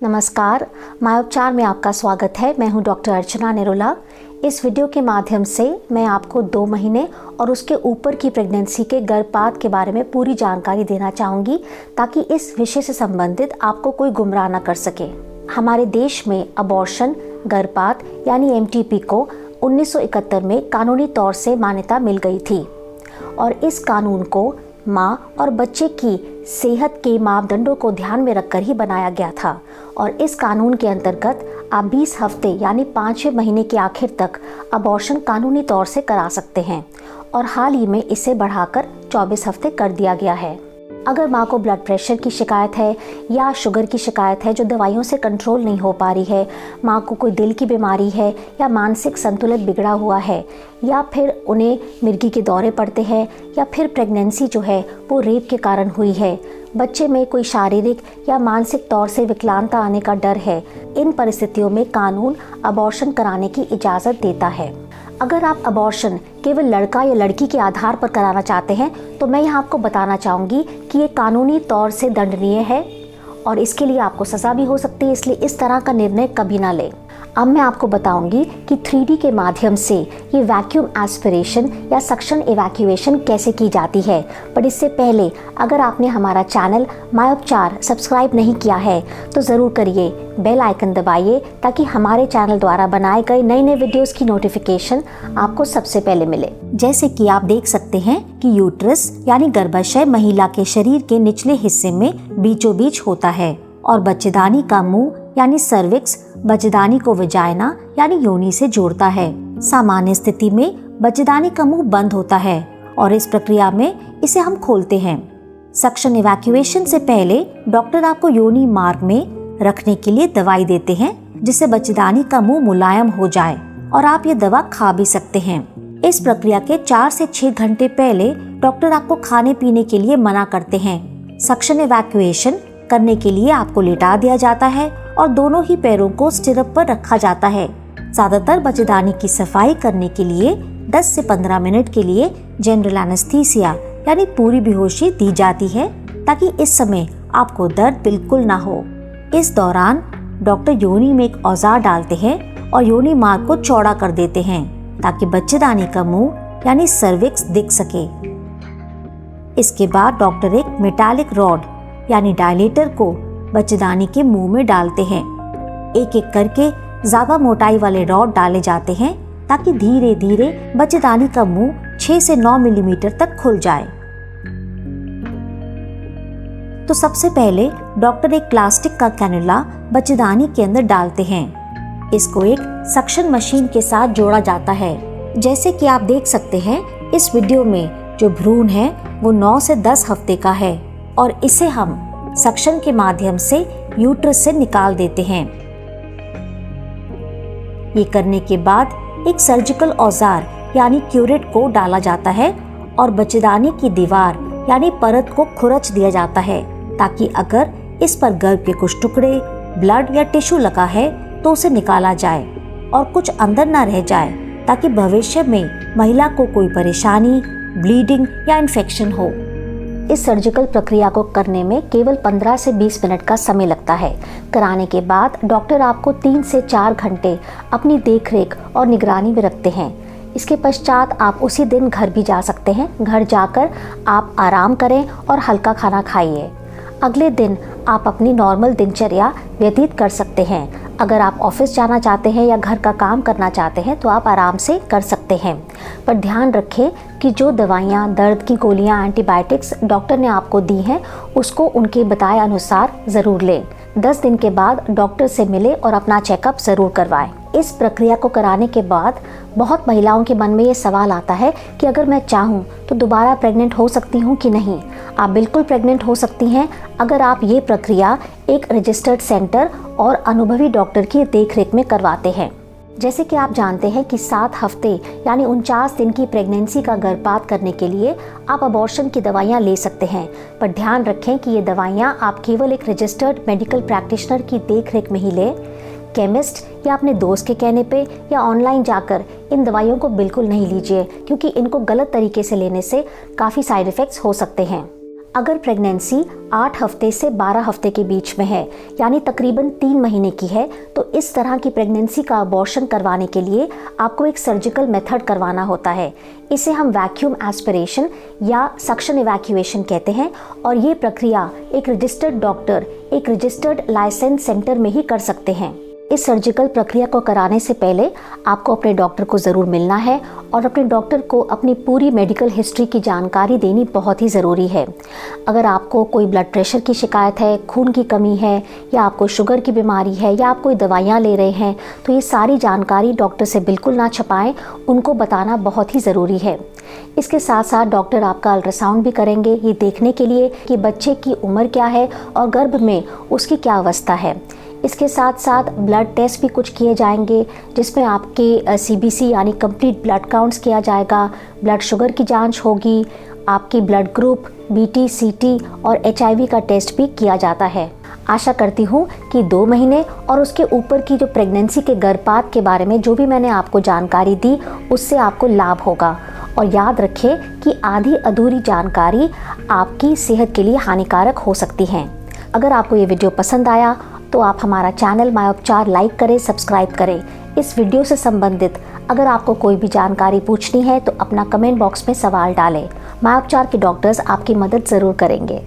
नमस्कार, मायोपचार में आपका स्वागत है। मैं हूं डॉक्टर अर्चना निरोला। इस वीडियो के माध्यम से मैं आपको 2 महीने और उसके ऊपर की प्रेगनेंसी के गर्भपात के बारे में पूरी जानकारी देना चाहूँगी ताकि इस विषय से संबंधित आपको कोई गुमराह न कर सके। हमारे देश में अबॉर्शन, गर्भपात यानी एमटीपी को 1971 में कानूनी तौर से मान्यता मिल गई थी और इस कानून को माँ और बच्चे की सेहत के मापदंडों को ध्यान में रखकर ही बनाया गया था और इस कानून के अंतर्गत आप 20 हफ्ते यानी 5वें महीने के आखिर तक अबॉर्शन कानूनी तौर से करा सकते हैं और हाल ही में इसे बढ़ाकर 24 हफ्ते कर दिया गया है। अगर माँ को ब्लड प्रेशर की शिकायत है या शुगर की शिकायत है जो दवाइयों से कंट्रोल नहीं हो पा रही है, माँ को कोई दिल की बीमारी है या मानसिक संतुलन बिगड़ा हुआ है या फिर उन्हें मिर्गी के दौरे पड़ते हैं या फिर प्रेगनेंसी जो है वो रेप के कारण हुई है, बच्चे में कोई शारीरिक या मानसिक तौर से विकलांगता आने का डर है, इन परिस्थितियों में कानून अबॉर्शन कराने की इजाज़त देता है। अगर आप अबॉर्शन केवल लड़का या लड़की के आधार पर कराना चाहते हैं तो मैं यहाँ आपको बताना चाहूँगी कि ये कानूनी तौर से दंडनीय है और इसके लिए आपको सज़ा भी हो सकती है, इसलिए इस तरह का निर्णय कभी ना लें। अब मैं आपको बताऊंगी कि 3D के माध्यम से ये वैक्यूम एस्पिरेशन या सक्शन इवैक्यूएशन कैसे की जाती है। पर इससे पहले अगर आपने हमारा चैनल मायोपचार सब्सक्राइब नहीं किया है तो ज़रूर करिए, बेल आइकन दबाइए ताकि हमारे चैनल द्वारा बनाए गए नए नए वीडियोस की नोटिफिकेशन आपको सबसे पहले मिले। जैसे कि आप देख सकते हैं कि यूट्रस यानी गर्भाशय महिला के शरीर के निचले हिस्से में बीचों बीच होता है और बच्चेदानी का मुंह यानी सर्विक्स बच्चेदानी को वजाइना यानी योनि से जोड़ता है। सामान्य स्थिति में बच्चेदानी का मुंह बंद होता है और इस प्रक्रिया में इसे हम खोलते हैं। सक्शन इवैक्यूएशन से पहले डॉक्टर आपको योनि मार्ग में रखने के लिए दवाई देते हैं जिससे बच्चेदानी का मुंह मुलायम हो जाए और आप ये दवा खा भी सकते हैं। इस प्रक्रिया के 4 से 6 घंटे पहले डॉक्टर आपको खाने पीने के लिए मना करते हैं। सक्शन इवैक्यूएशन करने के लिए आपको लेटा दिया जाता है और दोनों ही पैरों को स्टिरअप पर रखा जाता है। ज्यादातर बच्चेदानी की सफाई करने के लिए 10 से 15 मिनट के लिए जनरल एनेस्थीसिया यानी पूरी बेहोशी दी जाती है ताकि इस समय आपको दर्द बिल्कुल ना हो। इस दौरान डॉक्टर योनि में एक औजार डालते हैं और योनि मार्ग को चौड़ा कर देते हैं ताकि बच्चेदानी का मुंह यानी सर्विक्स दिख सके। इसके बाद डॉक्टर एक मेटालिक रॉड यानी डायलेटर को बच्चेदानी के मुंह में डालते हैं। एक एक करके ज्यादा मोटाई वाले रॉड डाले जाते हैं ताकि धीरे धीरे बच्चेदानी का मुंह 6 से 9 मिलीमीटर तक खुल जाए। तो सबसे पहले डॉक्टर एक प्लास्टिक का कैनुला बच्चेदानी के अंदर डालते हैं। इसको एक सक्शन मशीन के साथ जोड़ा जाता है। जैसे कि आप देख सकते हैं इस वीडियो में जो भ्रूण है वो 9 से 10 हफ्ते का है और इसे हम सक्शन के माध्यम से यूट्रस से निकाल देते हैं। ये करने के बाद एक सर्जिकल औजार यानी क्यूरेट को डाला जाता है और बच्चेदानी की दीवार यानी परत को खुरच दिया जाता है ताकि अगर इस पर गर्भ के कुछ टुकड़े, ब्लड या टिश्यू लगा है तो उसे निकाला जाए और कुछ अंदर ना रह जाए ताकि भविष्य में महिला को कोई परेशानी, ब्लीडिंग या इन्फेक्शन हो। इस सर्जिकल प्रक्रिया को करने में केवल 15 से 20 मिनट का समय लगता है। कराने के बाद डॉक्टर आपको 3 से 4 घंटे अपनी देखरेख और निगरानी में रखते हैं। इसके पश्चात आप उसी दिन घर भी जा सकते हैं। घर जाकर आप आराम करें और हल्का खाना खाइए। अगले दिन आप अपनी नॉर्मल दिनचर्या व्यतीत कर सकते हैं। अगर आप ऑफिस जाना चाहते हैं या घर का काम करना चाहते हैं तो आप आराम से कर सकते हैं। पर ध्यान रखें कि जो दवाइयाँ, दर्द की गोलियाँ, एंटीबायोटिक्स डॉक्टर ने आपको दी हैं उसको उनके बताए अनुसार ज़रूर लें। 10 दिन के बाद डॉक्टर से मिले और अपना चेकअप ज़रूर करवाएं। इस प्रक्रिया को कराने के बाद बहुत महिलाओं के मन में ये सवाल आता है कि अगर मैं चाहूँ तो दोबारा प्रेग्नेंट हो सकती हूँ कि नहीं। आप बिल्कुल प्रेग्नेंट हो सकती हैं अगर आप ये प्रक्रिया एक रजिस्टर्ड सेंटर और अनुभवी डॉक्टर की देखरेख में करवाते हैं। जैसे कि आप जानते हैं कि 7 हफ्ते यानी 49 दिन की प्रेगनेंसी का गर्भपात करने के लिए आप अबॉर्शन की दवाइयाँ ले सकते हैं। पर ध्यान रखें कि ये दवाइयाँ आप केवल एक रजिस्टर्ड मेडिकल प्रैक्टिशनर की देखरेख में ही लें। केमिस्ट या अपने दोस्त के कहने पे या ऑनलाइन जाकर इन दवाइयों को बिल्कुल नहीं लीजिए क्योंकि इनको गलत तरीके से लेने से काफ़ी साइड इफ़ेक्ट्स हो सकते हैं। अगर प्रेगनेंसी 8 हफ्ते से 12 हफ्ते के बीच में है, यानी तकरीबन 3 महीने की है, तो इस तरह की प्रेगनेंसी का अबॉर्शन करवाने के लिए आपको एक सर्जिकल मेथड करवाना होता है। इसे हम वैक्यूम एस्पिरेशन या सक्शन इवैक्यूएशन कहते हैं और ये प्रक्रिया एक रजिस्टर्ड डॉक्टर, एक रजिस्टर्ड लाइसेंस सेंटर में ही कर सकते हैं। इस सर्जिकल प्रक्रिया को कराने से पहले आपको अपने डॉक्टर को ज़रूर मिलना है और अपने डॉक्टर को अपनी पूरी मेडिकल हिस्ट्री की जानकारी देनी बहुत ही ज़रूरी है। अगर आपको कोई ब्लड प्रेशर की शिकायत है, खून की कमी है या आपको शुगर की बीमारी है या आप कोई दवाइयाँ ले रहे हैं, तो ये सारी जानकारी डॉक्टर से बिल्कुल ना छुपाएं, उनको बताना बहुत ही ज़रूरी है। इसके साथ साथ डॉक्टर आपका अल्ट्रासाउंड भी करेंगे, ये देखने के लिए कि बच्चे की उम्र क्या है और गर्भ में उसकी क्या अवस्था है। इसके साथ साथ ब्लड टेस्ट भी कुछ किए जाएंगे, जिसमें आपके CBC यानी कंप्लीट ब्लड काउंट्स किया जाएगा, ब्लड शुगर की जांच होगी, आपकी ब्लड ग्रुप, BT, CT और HIV का टेस्ट भी किया जाता है। आशा करती हूँ कि 2 महीने और उसके ऊपर की जो प्रेगनेंसी के गर्भपात के बारे में जो भी मैंने आपको जानकारी दी, उससे आपको लाभ होगा। और याद रखें कि आधी अधूरी जानकारी आपकी सेहत के लिए हानिकारक हो सकती है। अगर आपको ये वीडियो पसंद आया तो आप हमारा चैनल माय उपचार लाइक करें, सब्सक्राइब करें। इस वीडियो से संबंधित अगर आपको कोई भी जानकारी पूछनी है तो अपना कमेंट बॉक्स में सवाल डालें। माय उपचार के डॉक्टर्स आपकी मदद ज़रूर करेंगे।